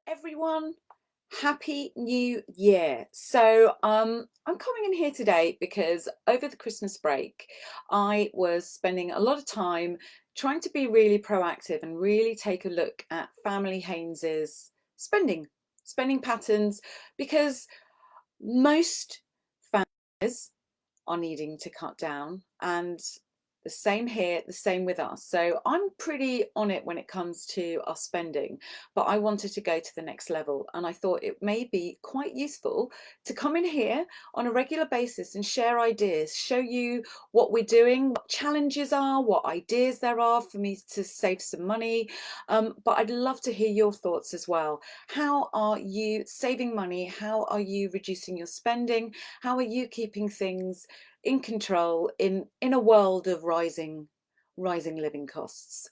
Everyone, happy new year. I'm coming in here today because over the Christmas break I was spending a lot of time trying to be really proactive and really take a look at family Haynes's spending patterns, because most families are needing to cut down, and the same here, the same with us. So I'm pretty on it when it comes to our spending, but I wanted to go to the next level, and I thought it may be quite useful to come in here on a regular basis and share ideas, show you what we're doing, what challenges are, what ideas there are for me to save some money. But I'd love to hear your thoughts as well. How are you saving money? How are you reducing your spending? How are you keeping things in control in a world of rising living costs?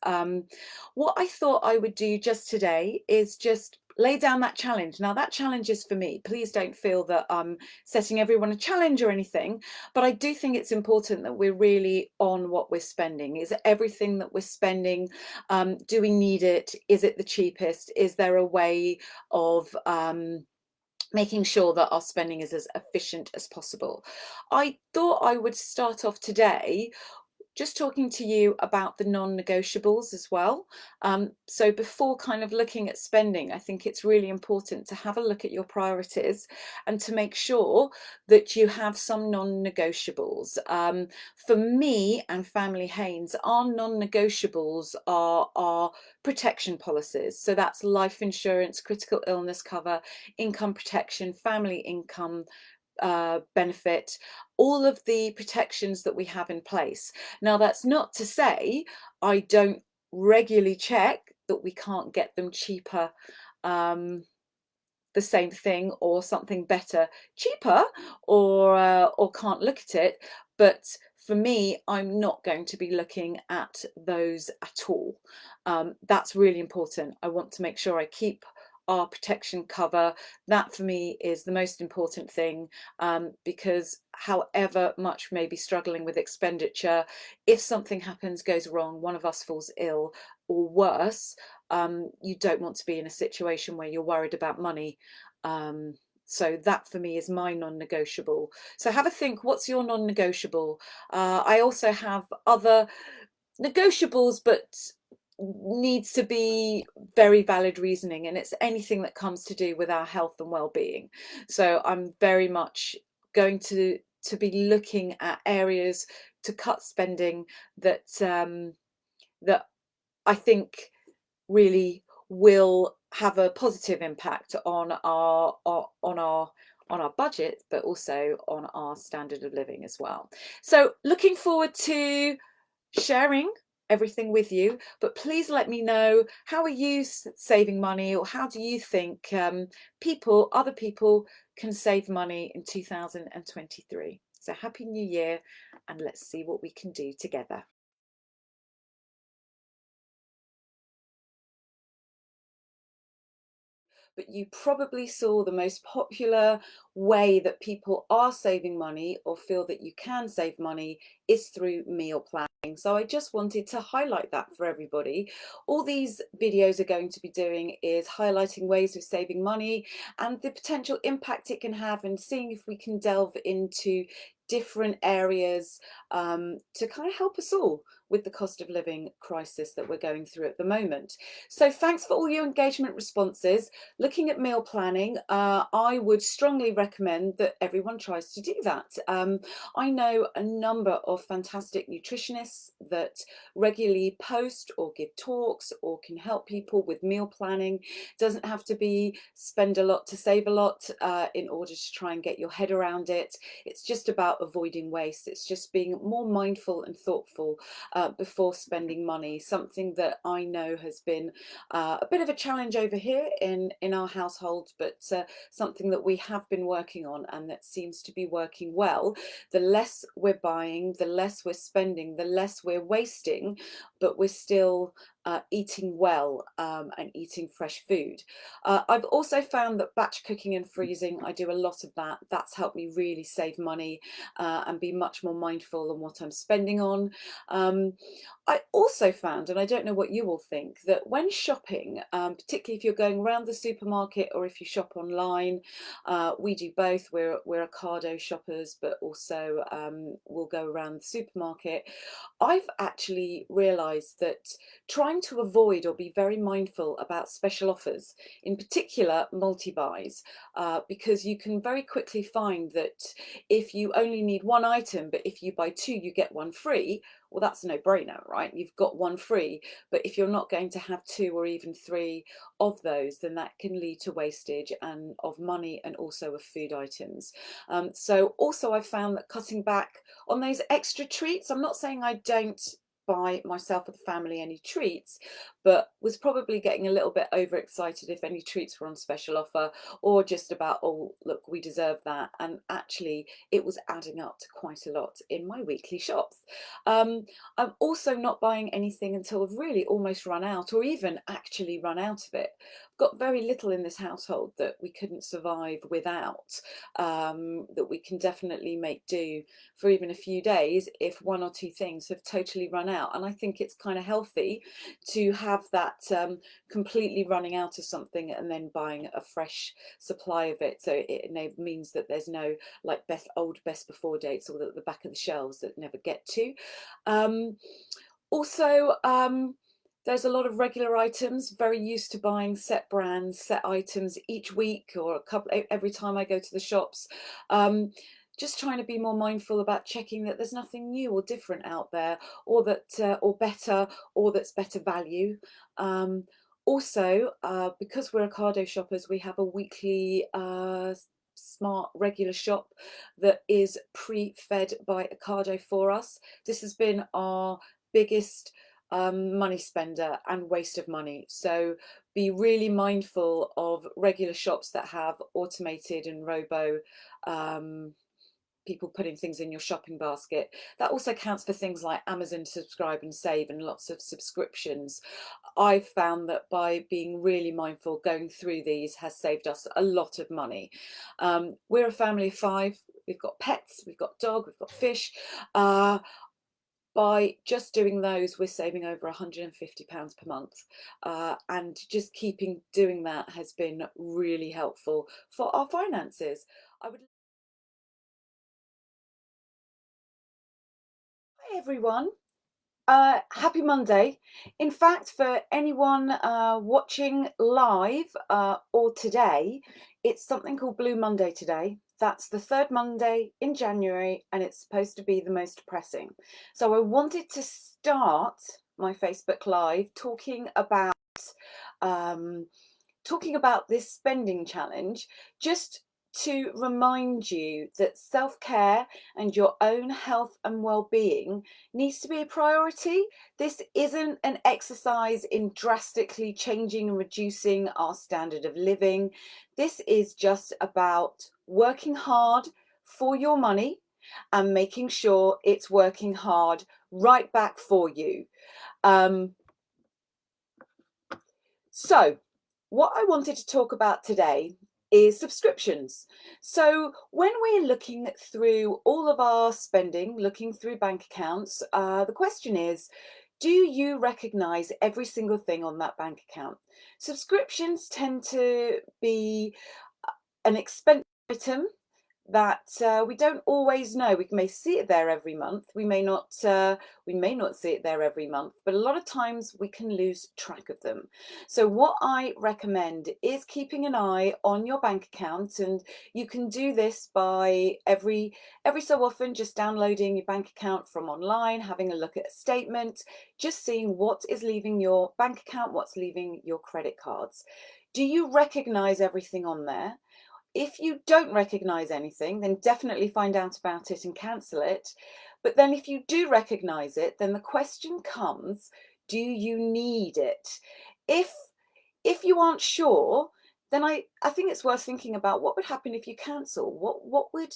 What I thought I would do just today is just lay down that challenge. Now, that challenge is for me. Please don't feel that I'm setting everyone a challenge or anything, but I do think it's important that we're really on what we're spending. Is everything that we're spending, do we need it? Is it the cheapest? Is there a way of making sure that our spending is as efficient as possible? I thought I would start off today just talking to you about the non-negotiables as well. So before kind of looking at spending, I think it's really important to have a look at your priorities and to make sure that you have some non-negotiables. For me and Family Haynes, our non-negotiables are our protection policies. So that's life insurance, critical illness cover, income protection, family income benefit, all of the protections that we have in place. Now, that's not to say I don't regularly check that we can't get them cheaper, the same thing or something better cheaper, or can't look at it. But for me, I'm not going to be looking at those at all. That's really important. I want to make sure I keep our protection cover. That for me is the most important thing, because however much we may be struggling with expenditure, if something happens, goes wrong, one of us falls ill or worse, you don't want to be in a situation where you're worried about money. So that for me is my non-negotiable. So have a think, what's your non-negotiable? I also have other negotiables, but needs to be very valid reasoning, and it's anything that comes to do with our health and well-being. So I'm very much going to be looking at areas to cut spending that that I think really will have a positive impact on our budget, but also on our standard of living as well. So looking forward to sharing everything with you, but please let me know, how are you saving money, or how do you think other people can save money in 2023? So happy new year, and let's see what we can do together. But you probably saw the most popular way that people are saving money, or feel that you can save money, is through meal planning. So I just wanted to highlight that for everybody. All these videos are going to be doing is highlighting ways of saving money and the potential impact it can have, and seeing if we can delve into different areas to kind of help us all with the cost of living crisis that we're going through at the moment. So thanks for all your engagement responses. Looking at meal planning, I would strongly recommend that everyone tries to do that. I know a number of fantastic nutritionists that regularly post or give talks or can help people with meal planning. It doesn't have to be spend a lot to save a lot in order to try and get your head around it. It's just about avoiding waste. It's just being more mindful and thoughtful before spending money. Something that I know has been a bit of a challenge over here in our household, but something that we have been working on, and that seems to be working well. The less we're buying, the less we're spending, the less we're wasting, but we're still eating well and eating fresh food. I've also found that batch cooking and freezing, I do a lot of that. That's helped me really save money and be much more mindful on what I'm spending on. I also found, and I don't know what you all think, that when shopping, particularly if you're going around the supermarket or if you shop online, we do both. We're Ocado shoppers, but also we'll go around the supermarket. I've actually realised that trying to avoid or be very mindful about special offers, in particular multi-buys, because you can very quickly find that if you only need one item, but if you buy two, you get one free, well, that's a no-brainer, right? You've got one free, but if you're not going to have two or even three of those, then that can lead to wastage and of money and also of food items. So also I've found that cutting back on those extra treats, I'm not saying I don't buy myself or the family any treats, but was probably getting a little bit overexcited if any treats were on special offer, or just about, oh look, we deserve that, and actually it was adding up to quite a lot in my weekly shops. I'm also not buying anything until I've really almost run out, or even actually run out of it. I've got very little in this household that we couldn't survive without, that we can definitely make do for even a few days if one or two things have totally run out. And I think it's kind of healthy to have that completely running out of something and then buying a fresh supply of it. So it means that there's no like old best before dates or the back of the shelves that never get to. Also, there's a lot of regular items, very used to buying set brands, set items each week or a couple every time I go to the shops. Just trying to be more mindful about checking that there's nothing new or different out there, or that or better, or that's better value. Also, because we're Ocado shoppers, we have a weekly smart regular shop that is pre-fed by Ocado for us. This has been our biggest money spender and waste of money. So be really mindful of regular shops that have automated and robo people putting things in your shopping basket. That also counts for things like Amazon Subscribe and Save and lots of subscriptions. I've found that by being really mindful, going through these has saved us a lot of money. We're a family of 5. We've got pets, we've got dog, we've got fish. By just doing those, we're saving over £150 per month. And just keeping doing that has been really helpful for our finances. Hi everyone. Happy Monday. In fact, for anyone watching live or today, it's something called Blue Monday today. That's the third Monday in January, and it's supposed to be the most depressing. So I wanted to start my Facebook Live talking about this spending challenge, just to remind you that self-care and your own health and well-being needs to be a priority. This isn't an exercise in drastically changing and reducing our standard of living. This is just about working hard for your money and making sure it's working hard right back for you. So what I wanted to talk about today is subscriptions. So when we're looking through all of our spending, looking through bank accounts, the question is, do you recognize every single thing on that bank account? Subscriptions tend to be an expense item that we don't always know. We may see it there every month. We may not see it there every month, but a lot of times we can lose track of them. So what I recommend is keeping an eye on your bank account, and you can do this by every so often just downloading your bank account from online, having a look at a statement, just seeing what is leaving your bank account, what's leaving your credit cards. Do you recognize everything on there? If you don't recognize anything, then definitely find out about it and cancel it. But then if you do recognize it, then the question comes, do you need it? If you aren't sure, then I think it's worth thinking about what would happen if you cancel. What would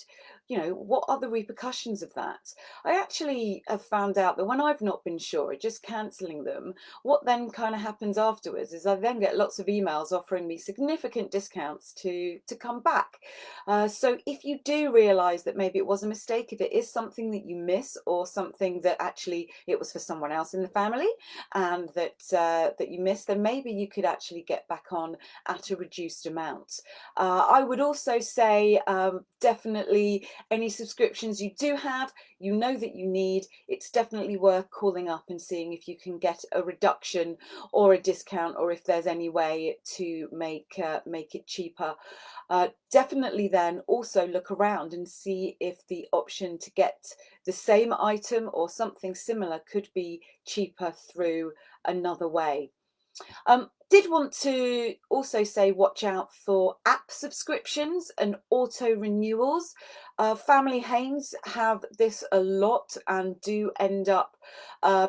you know, what are the repercussions of that? I actually have found out that when I've not been sure, just cancelling them, what then kind of happens afterwards is I then get lots of emails offering me significant discounts to come back. So if you do realise that maybe it was a mistake, if it is something that you miss or something that actually it was for someone else in the family and that you missed, then maybe you could actually get back on at a reduced amount. I would also say definitely any subscriptions you do have, you know that you need, it's definitely worth calling up and seeing if you can get a reduction or a discount, or if there's any way to make it cheaper. Definitely then also look around and see if the option to get the same item or something similar could be cheaper through another way. Did want to also say watch out for app subscriptions and auto renewals. Family Haynes have this a lot and do end up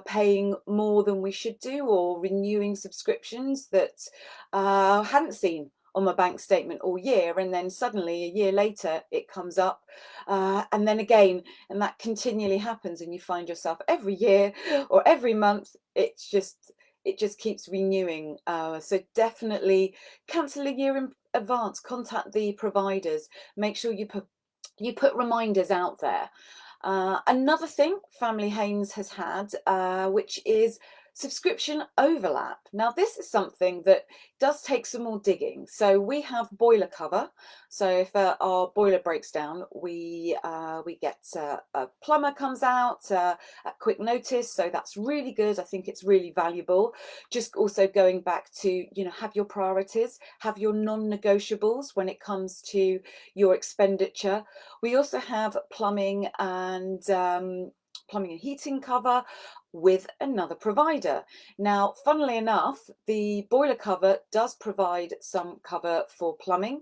paying more than we should do, or renewing subscriptions that hadn't seen on my bank statement all year, and then suddenly a year later it comes up, and then again, and that continually happens, and you find yourself every year or every month it just keeps renewing. So definitely cancel a year in advance, contact the providers, make sure you put reminders out there. Another thing Family Haynes has had, which is subscription overlap. Now this is something that does take some more digging. So we have boiler cover. So if our boiler breaks down, we get a plumber comes out at quick notice. So that's really good. I think it's really valuable. Just also going back to, you know, have your priorities, have your non-negotiables when it comes to your expenditure. We also have plumbing and heating cover with another provider. Now, funnily enough, the boiler cover does provide some cover for plumbing,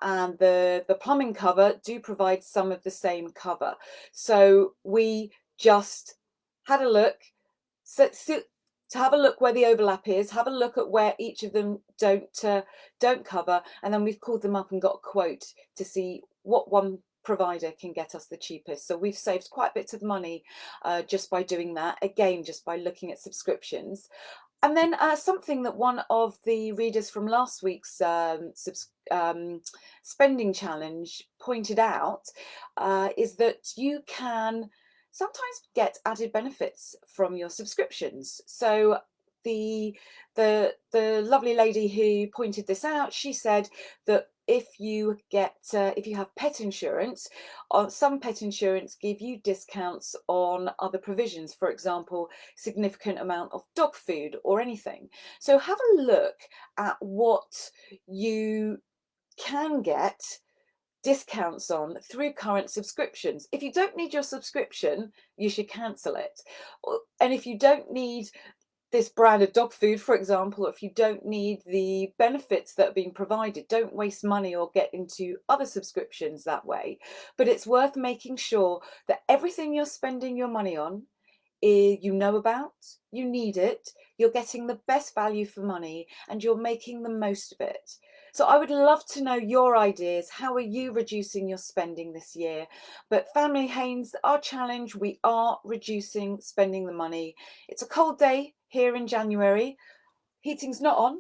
and the plumbing cover do provide some of the same cover. So we just had a look, so to have a look where the overlap is, have a look at where each of them don't cover, and then we've called them up and got a quote to see what one provider can get us the cheapest. So we've saved quite a bit of money just by doing that, again just by looking at subscriptions. And then something that one of the readers from last week's spending challenge pointed out is that you can sometimes get added benefits from your subscriptions. So the lovely lady who pointed this out, she said that if you have pet insurance, some pet insurance give you discounts on other provisions, for example, significant amount of dog food or anything. So have a look at what you can get discounts on through current subscriptions. If you don't need your subscription, you should cancel it. And if you don't need this brand of dog food, for example, if you don't need the benefits that are being provided, don't waste money or get into other subscriptions that way. But it's worth making sure that everything you're spending your money on, you know about, you need it, you're getting the best value for money, and you're making the most of it. So I would love to know your ideas. How are you reducing your spending this year? But Family Haynes, our challenge, we are reducing spending the money. It's a cold day here in January. Heating's not on,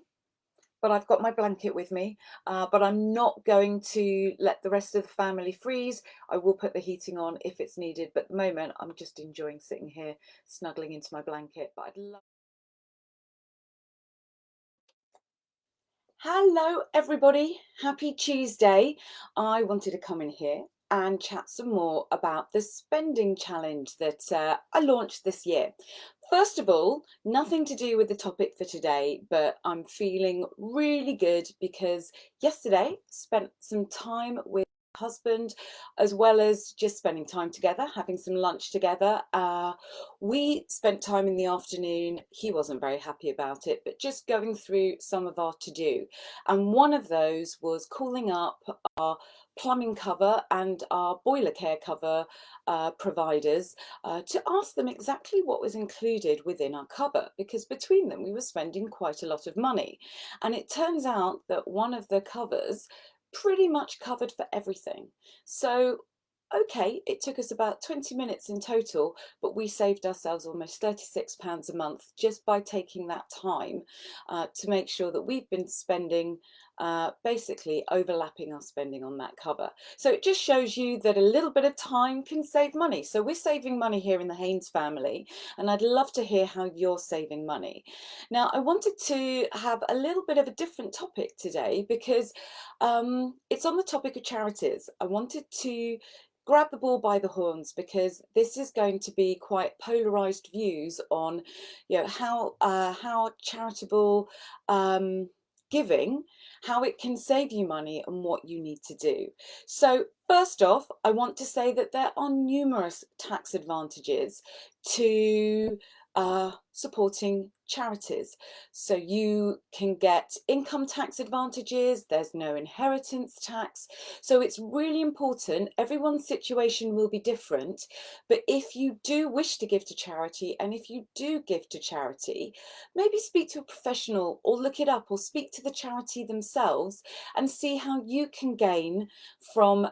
but I've got my blanket with me. But I'm not going to let the rest of the family freeze. I will put the heating on if it's needed. But at the moment, I'm just enjoying sitting here, snuggling into my blanket. But I'd love... Hello everybody, happy Tuesday. I wanted to come in here and chat some more about the spending challenge that I launched this year. First of all, nothing to do with the topic for today, but I'm feeling really good because yesterday spent some time with my husband, as well as just spending time together, having some lunch together. We spent time in the afternoon. He wasn't very happy about it, but just going through some of our to-do. And one of those was calling up our plumbing cover and our boiler care cover providers to ask them exactly what was included within our cover, because between them we were spending quite a lot of money. And it turns out that one of the covers pretty much covered for everything. So okay, it took us about 20 minutes in total, but we saved ourselves almost £36 a month just by taking that time to make sure that we've been spending, basically overlapping our spending on that cover. So it just shows you that a little bit of time can save money. So we're saving money here in the Haynes family, and I'd love to hear how you're saving money. Now, I wanted to have a little bit of a different topic today because it's on the topic of charities. I wanted to grab the ball by the horns because this is going to be quite polarized views on, how charitable giving, how it can save you money and what you need to do. So first off, I want to say that there are numerous tax advantages to supporting charities. So you can get income tax advantages, there's no inheritance tax. So it's really important, everyone's situation will be different, but if you do wish to give to charity, and if you do give to charity, maybe speak to a professional or look it up or speak to the charity themselves and see how you can gain from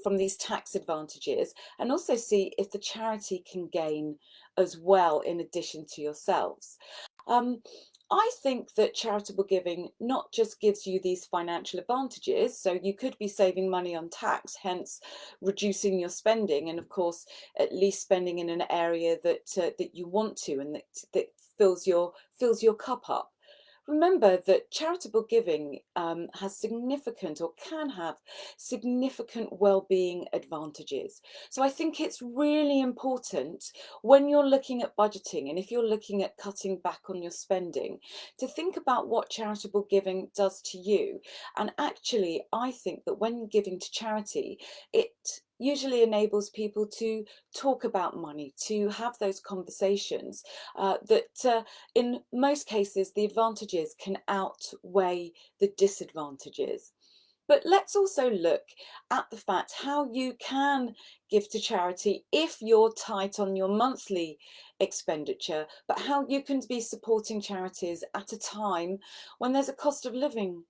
from these tax advantages, and also see if the charity can gain as well in addition to yourselves. Um, I think that charitable giving not just gives you these financial advantages, so you could be saving money on tax, hence reducing your spending, and of course at least spending in an area that that you want to, and that fills your cup up. Remember that charitable giving has significant, or can have significant well-being advantages. So I think it's really important when you're looking at budgeting, and if you're looking at cutting back on your spending, to think about what charitable giving does to you. And actually, I think that when giving to charity, it usually enables people to talk about money, to have those conversations that in most cases, the advantages can outweigh the disadvantages. But let's also look at the fact how you can give to charity if you're tight on your monthly expenditure, but how you can be supporting charities at a time when there's a cost of living.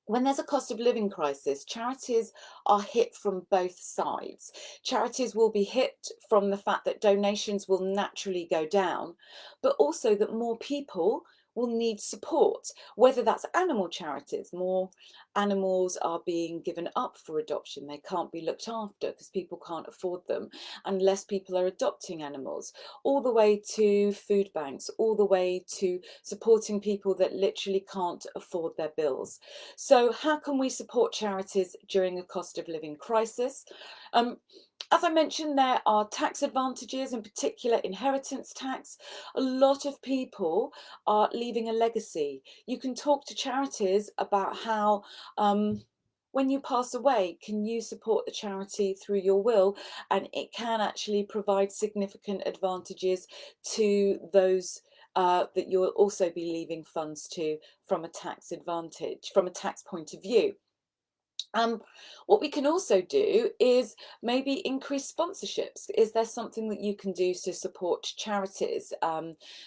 When there's a cost of living crisis, charities are hit from both sides. Charities will be hit from the fact that donations will naturally go down, but also that more people will need support, whether that's animal charities. More animals are being given up for adoption. They can't be looked after because people can't afford them, and less people are adopting animals, all the way to food banks, all the way to supporting people that literally can't afford their bills. So how can we support charities during a cost of living crisis? As I mentioned, there are tax advantages, in particular inheritance tax. A lot of people are leaving a legacy. You can talk to charities about how when you pass away, can you support the charity through your will? And it can actually provide significant advantages to those that you'll also be leaving funds to from a tax advantage, from a tax point of view. What we can also do is maybe increase sponsorships. Is there something that you can do to support charities?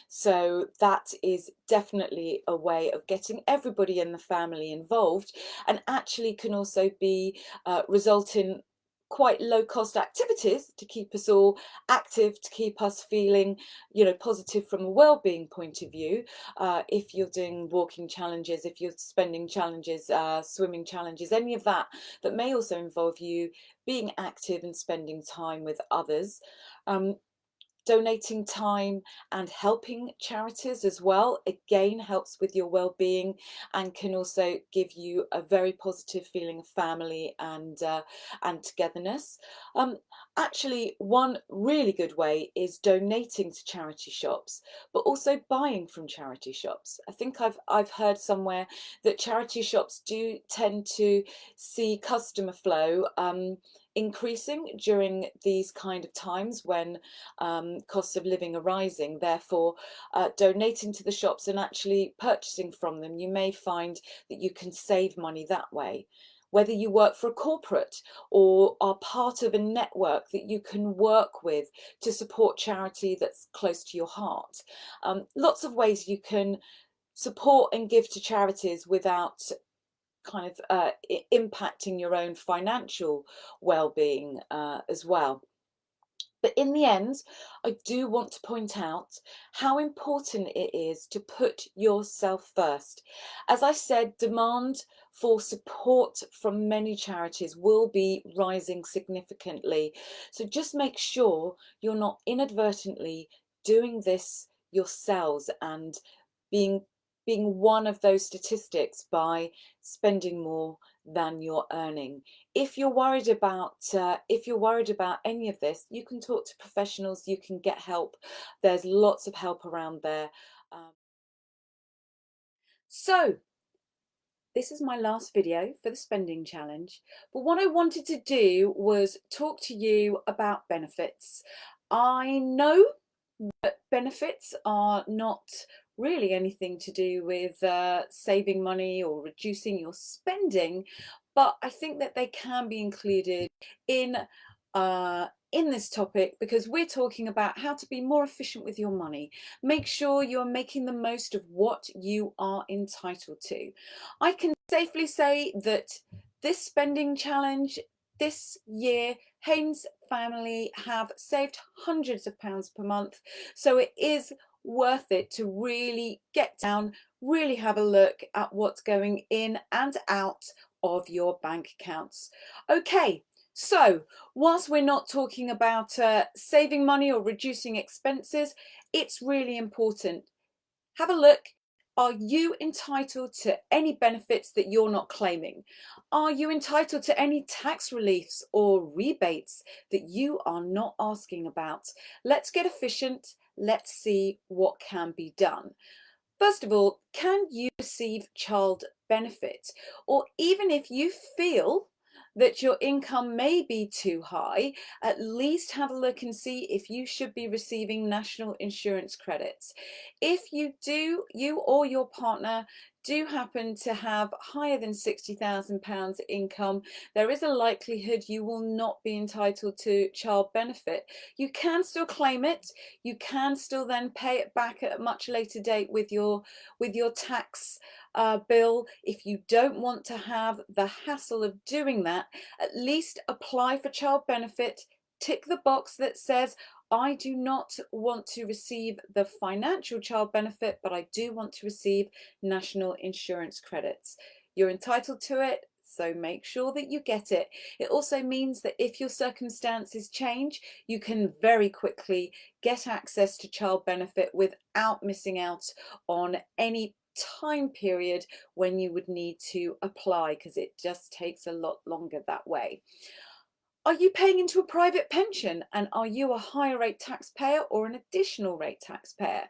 So that is definitely a way of getting everybody in the family involved, and actually can also be result in quite low cost activities to keep us all active, to keep us feeling, positive from a well-being point of view. If you're doing walking challenges, if you're spending challenges, swimming challenges, any of that, that may also involve you being active and spending time with others. Donating time and helping charities as well, again, helps with your well-being and can also give you a very positive feeling of family and togetherness. Actually, one really good way is donating to charity shops, but also buying from charity shops. I think I've heard somewhere that charity shops do tend to see customer flow increasing during these kind of times when costs of living are rising. Therefore, donating to the shops and actually purchasing from them, you may find that you can save money that way. Whether you work for a corporate or are part of a network that you can work with to support charity that's close to your heart. Lots of ways you can support and give to charities without kind of impacting your own financial well-being as well. But in the end, I do want to point out how important it is to put yourself first. As I said, demand for support from many charities will be rising significantly. So just make sure you're not inadvertently doing this yourselves and being one of those statistics by spending more than you're earning. If you're worried about any of this, you can talk to professionals, you can get help. There's lots of help around there. So this is my last video for the spending challenge, but what I wanted to do was talk to you about benefits. I know that benefits are not really anything to do with saving money or reducing your spending, but I think that they can be included in this topic because we're talking about how to be more efficient with your money. Make sure you're making the most of what you are entitled to. I can safely say that this spending challenge this year, Haynes family have saved hundreds of pounds per month, so it is worth it to really get down, really have a look at what's going in and out of your bank accounts. Okay, so whilst we're not talking about saving money or reducing expenses, it's really important. Have a look. Are you entitled to any benefits that you're not claiming? Are you entitled to any tax reliefs or rebates that you are not asking about? Let's get efficient. Let's see what can be done. First of all, can you receive child benefit? Or even if you feel that your income may be too high, at least have a look and see if you should be receiving national insurance credits. If you do, you or your partner do happen to have higher than £60,000 income, there is a likelihood you will not be entitled to child benefit. You can still claim it. You can still then pay it back at a much later date with your tax bill. If you don't want to have the hassle of doing that, at least apply for child benefit. Tick the box that says, I do not want to receive the financial child benefit, but I do want to receive national insurance credits. You're entitled to it, so make sure that you get it. It also means that if your circumstances change, you can very quickly get access to child benefit without missing out on any time period when you would need to apply, because it just takes a lot longer that way. Are you paying into a private pension, and are you a higher rate taxpayer or an additional rate taxpayer?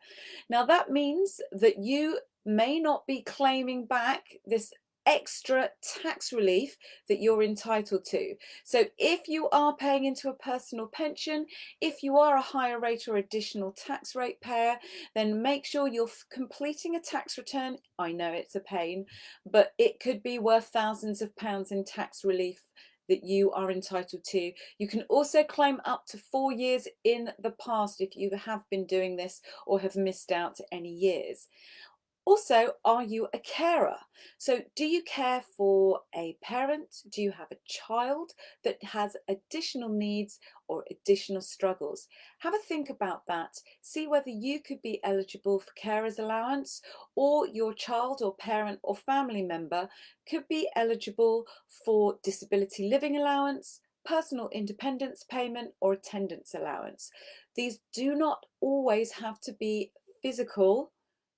Now that means that you may not be claiming back this extra tax relief that you're entitled to. So if you are paying into a personal pension, if you are a higher rate or additional tax rate payer, then make sure you're completing a tax return. I know it's a pain, but it could be worth thousands of pounds in tax relief that you are entitled to. You can also claim up to 4 years in the past if you have been doing this or have missed out any years. Also, are you a carer? So do you care for a parent? Do you have a child that has additional needs or additional struggles? Have a think about that. See whether you could be eligible for carer's allowance, or your child or parent or family member could be eligible for disability living allowance, personal independence payment, or attendance allowance. These do not always have to be physical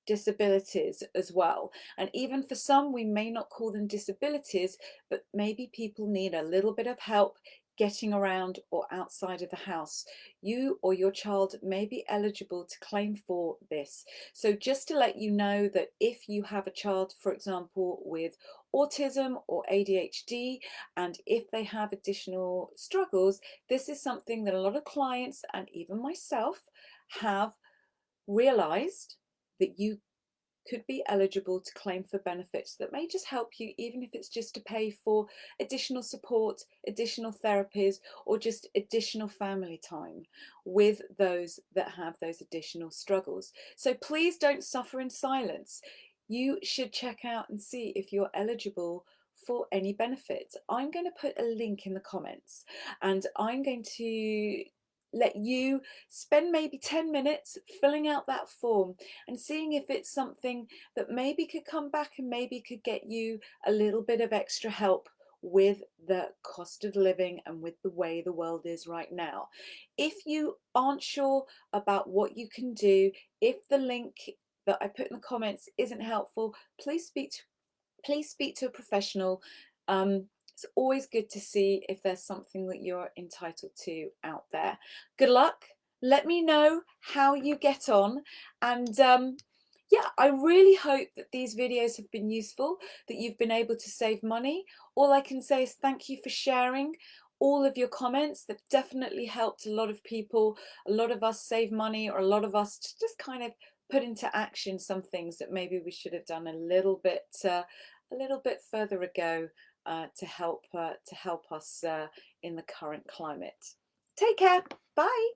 disabilities as well, and even for some we may not call them disabilities, but maybe people need a little bit of help getting around or outside of the house. You or your child may be eligible to claim for this. So just to let you know that if you have a child, for example, with autism or ADHD, and if they have additional struggles, this is something that a lot of clients and even myself have realized that you could be eligible to claim for benefits that may just help you, even if it's just to pay for additional support, additional therapies, or just additional family time with those that have those additional struggles. So please don't suffer in silence. You should check out and see if you're eligible for any benefits. I'm going to put a link in the comments, and I'm going to let you spend maybe 10 minutes filling out that form and seeing if it's something that maybe could come back and maybe could get you a little bit of extra help with the cost of living and with the way the world is right now. If you aren't sure about what you can do, if the link that I put in the comments isn't helpful, please speak to a professional. It's always good to see if there's something that you're entitled to out there. Good luck. Let me know how you get on, and yeah, I really hope that these videos have been useful, that you've been able to save money. All I can say is thank you for sharing all of your comments. That definitely helped a lot of people, a lot of us save money, or a lot of us to just kind of put into action some things that maybe we should have done a little bit further ago, to help us in the current climate. Take care. Bye.